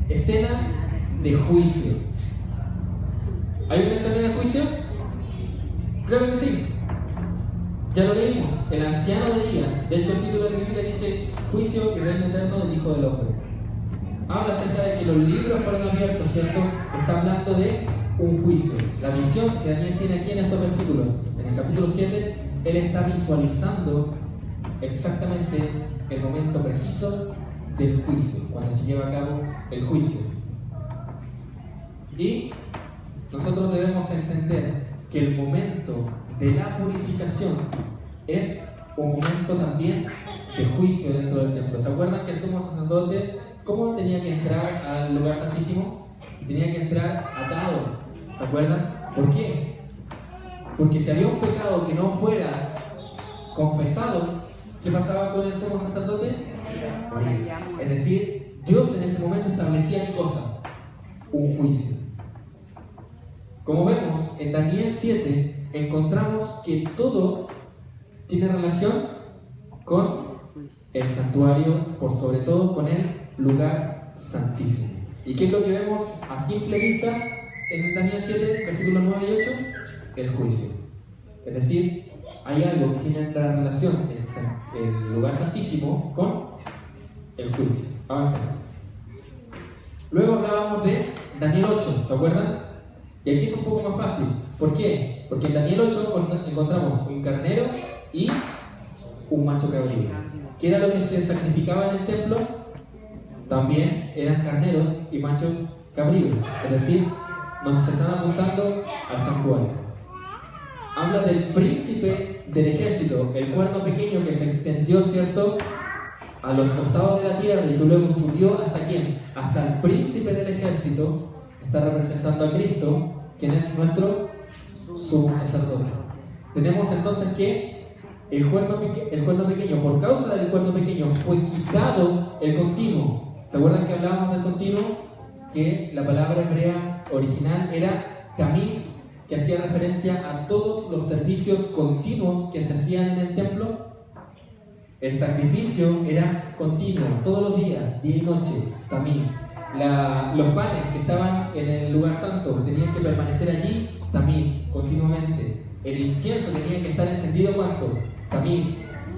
A: escena de juicio. ¿Hay una escena de juicio? Claro que sí. Ya lo leímos. El anciano de días. De hecho, el título de la Biblia dice Juicio y reino eterno del Hijo del Hombre. Habla acerca de que los libros fueron abiertos, ¿cierto? Está hablando de un juicio. La visión que Daniel tiene aquí en estos versículos, en el capítulo 7, él está visualizando exactamente el momento preciso del juicio, cuando se lleva a cabo el juicio. Y nosotros debemos entender que el momento de la purificación es un momento también de juicio dentro del templo. ¿Se acuerdan que el sumo sacerdote, cómo tenía que entrar al lugar santísimo? Tenía que entrar atado. ¿Se acuerdan? ¿Por qué? Porque si había un pecado que no fuera confesado, ¿qué pasaba con el sumo sacerdote? Moría. Es decir, Dios en ese momento establecía ¿qué cosa? Un juicio. Como vemos en Daniel 7, encontramos que todo tiene relación con el santuario, por sobre todo con el lugar santísimo. ¿Y qué es lo que vemos a simple vista en Daniel 7, versículos 9 y 8? El juicio. Es decir, hay algo que tiene la relación, es el lugar santísimo, con el juicio. Avancemos. Luego hablábamos de Daniel 8, ¿se acuerdan? Y aquí es un poco más fácil. ¿Por qué? Porque en Daniel 8 encontramos un carnero y un macho cabrío. ¿Qué era lo que se sacrificaba en el templo? También eran carneros y machos cabríos. Es decir, nos están apuntando al santuario. Habla del príncipe del ejército, el cuerno pequeño que se extendió, ¿cierto?, a los costados de la tierra y que luego subió ¿hasta quién? Hasta el príncipe del ejército. Está representando a Cristo, quien es nuestro sumo sacerdote. Tenemos entonces que el cuerno pequeño, por causa del cuerno pequeño, fue quitado el continuo. ¿Se acuerdan que hablábamos del continuo? Que la palabra hebrea original era tamid, que hacía referencia a todos los servicios continuos que se hacían en el templo. El sacrificio era continuo, todos los días, día y noche, tamid. Los panes que estaban en el lugar santo tenían que permanecer allí tamid, continuamente. El incienso tenía que estar encendido ¿cuánto? Tamid,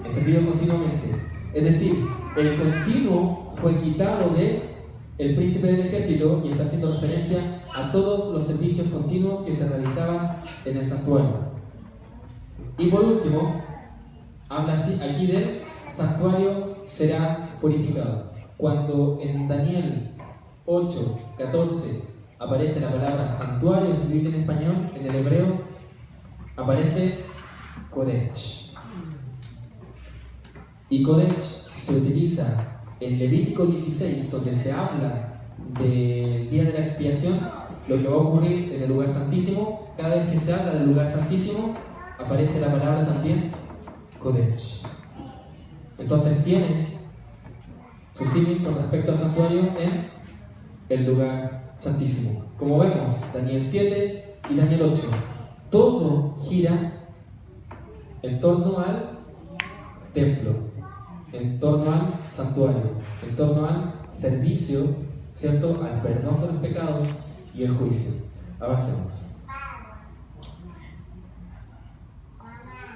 A: encendido continuamente. Es decir, el continuo fue quitado del príncipe del ejército y está haciendo referencia a todos los servicios continuos que se realizaban en el santuario. Y por último, habla aquí del santuario será purificado. Cuando en Daniel 8, 14 aparece la palabra santuario, en su Biblia en español, en el hebreo aparece Kodech. Y Kodech se utiliza en Levítico 16, donde se habla del día de la expiación, lo que va a ocurrir en el lugar santísimo. Cada vez que se habla del lugar santísimo, aparece la palabra también Kodech. Entonces tiene su símil con respecto al santuario en el lugar santísimo. Como vemos, Daniel 7 y Daniel 8, todo gira en torno al templo, en torno al santuario, en torno al servicio, ¿cierto?, al perdón de los pecados y el juicio. Avancemos.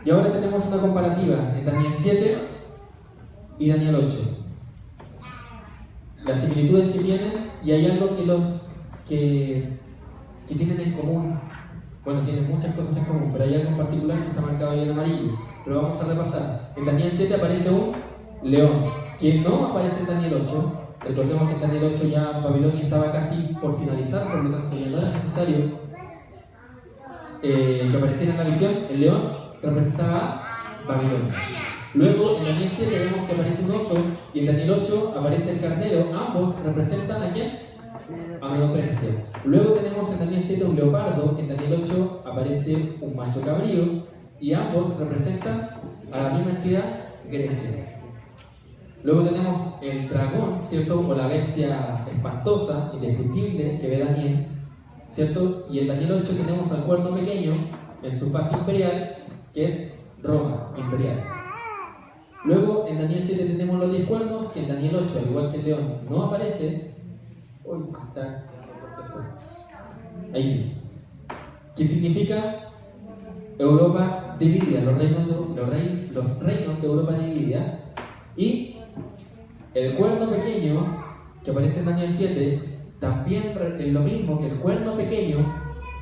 A: Y ahora tenemos una comparativa en Daniel 7 y Daniel 8. Las similitudes que tienen, y hay algo que tienen en común. Bueno, tienen muchas cosas en común, pero hay algo en particular que está marcado ahí en amarillo. Pero vamos a repasar. En Daniel 7 aparece un león, que no aparece en Daniel 8. Recordemos que en Daniel 8 ya Babilonia estaba casi por finalizar, por lo tanto ya no era necesario que apareciera en la visión. El león representaba a Babilonia. Luego en Daniel 7 vemos que aparece un oso y en Daniel 8 aparece el carnero. Ambos representan ¿a quién? A Medo-Persia. Luego tenemos en Daniel 7 un leopardo, en Daniel 8 aparece un macho cabrío y ambos representan a la misma entidad, Grecia. Luego tenemos el dragón, ¿cierto? O la bestia espantosa, indescriptible, que ve Daniel, ¿cierto? Y en Daniel 8 tenemos al cuerno pequeño en su faz imperial, que es Roma imperial. Luego en Daniel 7 tenemos los 10 cuernos, que en Daniel 8, al igual que el león, no aparece. Uy, está. Ahí sí. ¿Qué significa Europa dividida? Los reinos de Europa dividida. Y el cuerno pequeño que aparece en Daniel 7 también es lo mismo que el cuerno pequeño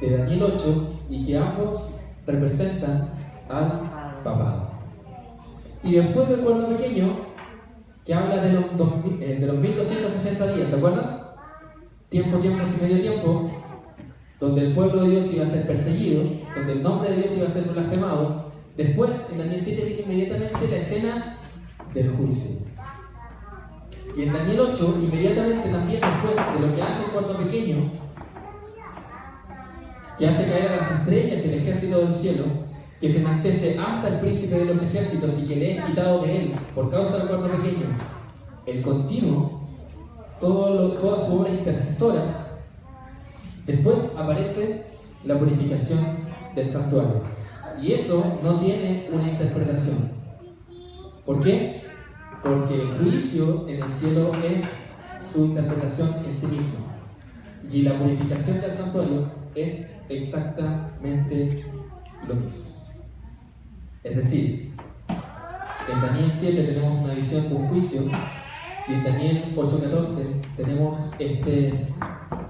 A: de Daniel 8, y que ambos representan al papado. Y después del cuerno pequeño, que habla de los 1260 días, ¿se acuerdan? Tiempos y medio tiempo, donde el pueblo de Dios iba a ser perseguido, donde el nombre de Dios iba a ser blasfemado. Después, en Daniel 7 viene inmediatamente la escena del juicio. Y en Daniel 8, inmediatamente también después de lo que hace el cuerno pequeño, que hace caer a las estrellas el ejército del cielo, que se enaltece hasta el príncipe de los ejércitos y que le es quitado de él por causa del cuerno pequeño, el continuo, toda su obra intercesora. Después aparece la purificación del santuario. Y eso no tiene una interpretación. ¿Por qué? Porque el juicio en el cielo es su interpretación en sí mismo. Y la purificación del santuario es exactamente lo mismo. Es decir, en Daniel 7 tenemos una visión de un juicio, y en Daniel 8:14 tenemos este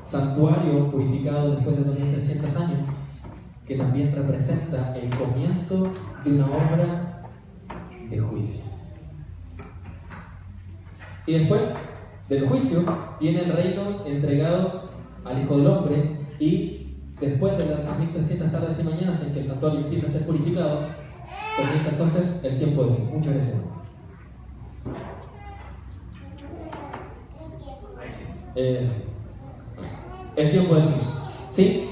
A: santuario purificado después de 2300 años, que también representa el comienzo de una obra de juicio. Y después del juicio viene el reino entregado al Hijo del Hombre, y después de las 2300 tardes y mañanas en que el santuario empieza a ser purificado, comienza entonces el tiempo de fin. Muchas gracias. El tiempo de fin. ¿Sí?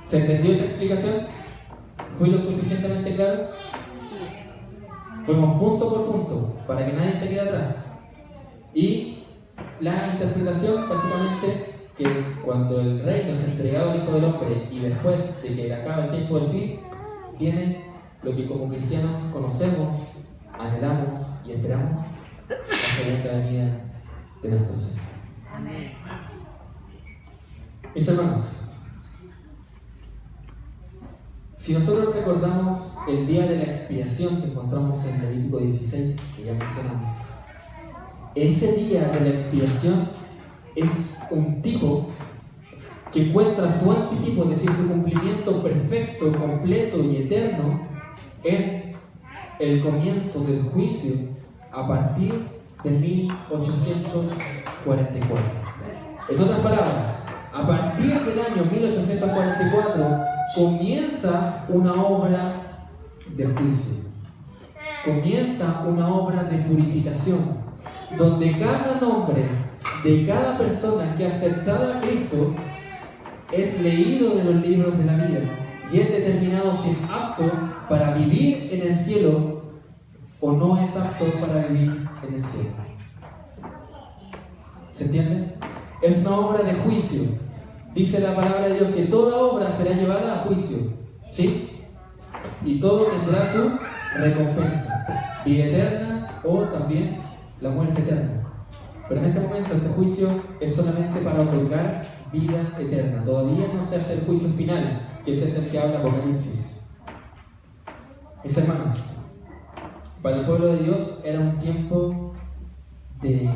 A: ¿Se entendió esa explicación? ¿Fui lo suficientemente claro? Fuimos punto por punto para que nadie se quede atrás. Y la interpretación, básicamente, que cuando el reino es entregado al Hijo del Hombre y después de que acaba el tiempo del fin, viene lo que como cristianos conocemos, anhelamos y esperamos: la segunda venida de nuestro Señor. Amén. Mis hermanos, si nosotros recordamos el día de la expiación que encontramos en Levítico 16, que ya mencionamos, ese día de la expiación es un tipo que encuentra su antitipo, es decir, su cumplimiento perfecto, completo y eterno en el comienzo del juicio a partir de 1844. En otras palabras, a partir del año 1844 comienza una obra de juicio, comienza una obra de purificación, donde cada nombre de cada persona que ha aceptado a Cristo es leído de los libros de la vida y es determinado si es apto para vivir en el cielo o no es apto para vivir en el cielo. ¿Se entiende? Es una obra de juicio. Dice la palabra de Dios que toda obra será llevada a juicio, ¿sí? Y todo tendrá su recompensa, vida eterna o también la muerte eterna. Pero en este momento este juicio es solamente para otorgar vida eterna. Todavía no se hace el juicio final, que ese es el que habla Apocalipsis. Mis hermanos, para el pueblo de Dios era un tiempo de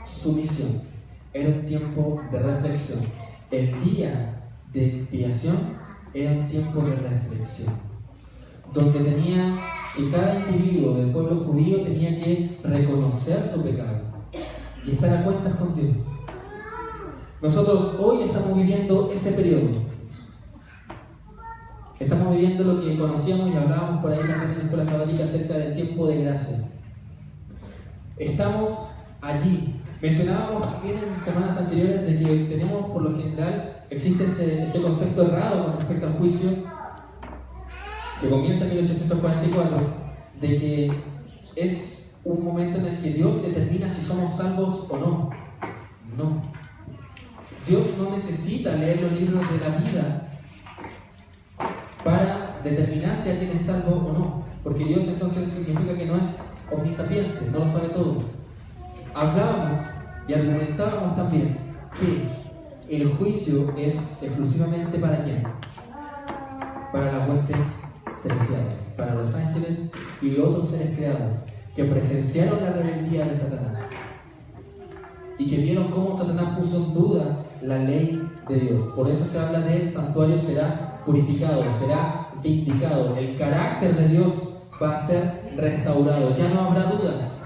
A: sumisión, era un tiempo de reflexión. El día de expiación era un tiempo de reflexión, donde tenía que cada individuo del pueblo judío tenía que reconocer su pecado y estar a cuentas con Dios. Nosotros hoy estamos viviendo ese periodo. Estamos viviendo lo que conocíamos y hablábamos por ahí también en la escuela sabática acerca del tiempo de gracia. Estamos allí. Mencionábamos también en semanas anteriores de que tenemos, por lo general, existe ese concepto errado con respecto al juicio que comienza en 1844, de que es un momento en el que Dios determina si somos salvos o no. No. Dios no necesita leer los libros de la vida para determinar si alguien es salvo o no, porque Dios entonces significa que no es omnisapiente, no lo sabe todo. Hablábamos y argumentábamos también que el juicio es exclusivamente ¿para quién? Para las huestes celestiales, para los ángeles y otros seres creados que presenciaron la rebeldía de Satanás y que vieron cómo Satanás puso en duda la ley de Dios. Por eso se habla de el santuario será purificado, será vindicado, el carácter de Dios va a ser restaurado, ya no habrá dudas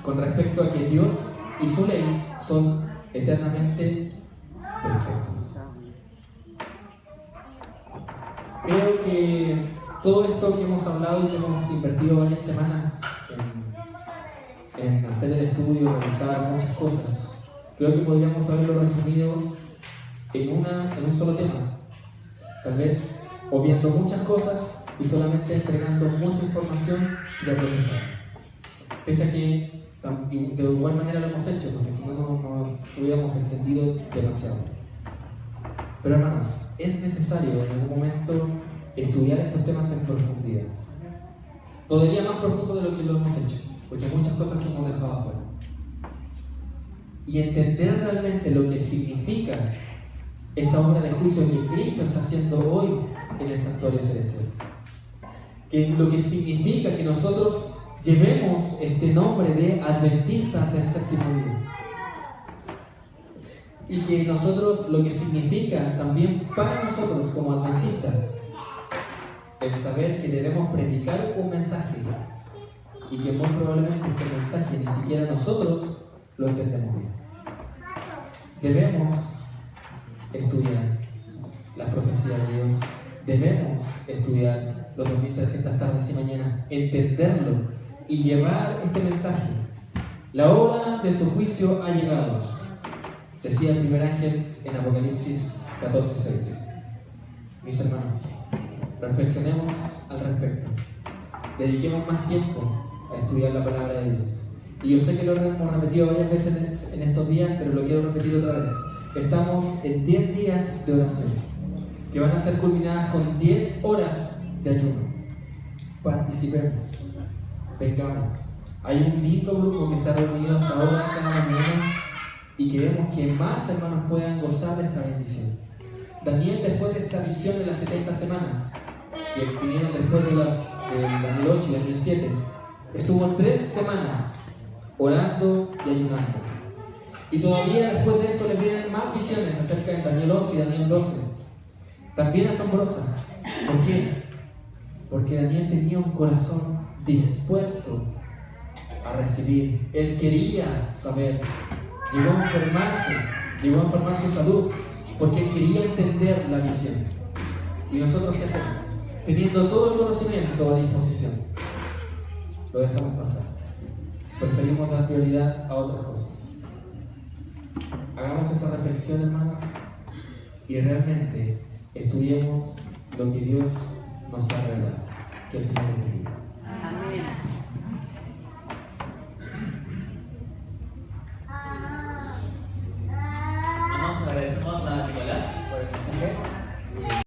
A: con respecto a que Dios y su ley son eternamente perfectos. Creo que todo esto que hemos hablado y que hemos invertido varias semanas en hacer el estudio, revisar muchas cosas, creo que podríamos haberlo resumido en un solo tema, tal vez, o viendo muchas cosas y solamente entregando mucha información ya procesada. Pese a que de igual manera lo hemos hecho, porque si no nos hubiéramos extendido demasiado. Pero hermanos, es necesario en algún momento estudiar estos temas en profundidad. Todavía más profundo de lo que lo hemos hecho, porque hay muchas cosas que hemos dejado afuera. Y entender realmente lo que significa esta obra de juicio que Cristo está haciendo hoy en el santuario celestial. Que lo que significa que nosotros llevemos este nombre de adventistas del séptimo día. Y que nosotros, lo que significa también para nosotros como adventistas, el saber que debemos predicar un mensaje y que muy probablemente ese mensaje ni siquiera nosotros lo entendemos bien. Debemos estudiar las profecías de Dios, debemos estudiar los 2300 tardes y mañanas, entenderlo y llevar este mensaje. La hora de su juicio ha llegado, decía el primer ángel en Apocalipsis 14:6. Mis hermanos, reflexionemos al respecto, dediquemos más tiempo a estudiar la palabra de Dios. Y yo sé que lo hemos repetido varias veces en estos días, pero lo quiero repetir otra vez. Estamos en 10 días de oración, que van a ser culminadas con 10 horas de ayuno. Participemos, vengamos. Hay un lindo grupo que se ha reunido hasta ahora cada mañana y queremos que más hermanos puedan gozar de esta bendición. Daniel, después de esta visión de las 70 semanas, que vinieron después de Daniel 8 y Daniel 7, estuvo 3 semanas orando y ayunando. Y todavía después de eso les vienen más visiones acerca de Daniel 11 y Daniel 12, también asombrosas. ¿Por qué? Porque Daniel tenía un corazón dispuesto a recibir. Él quería saber. Llegó a enfermar su salud, porque él quería entender la visión. ¿Y nosotros qué hacemos? Teniendo todo el conocimiento a disposición, lo dejamos pasar. Preferimos dar prioridad a otras cosas. Hagamos esa reflexión, hermanos, y realmente estudiemos lo que Dios nos ha revelado. Que el Señor te bendiga.
D: Amén.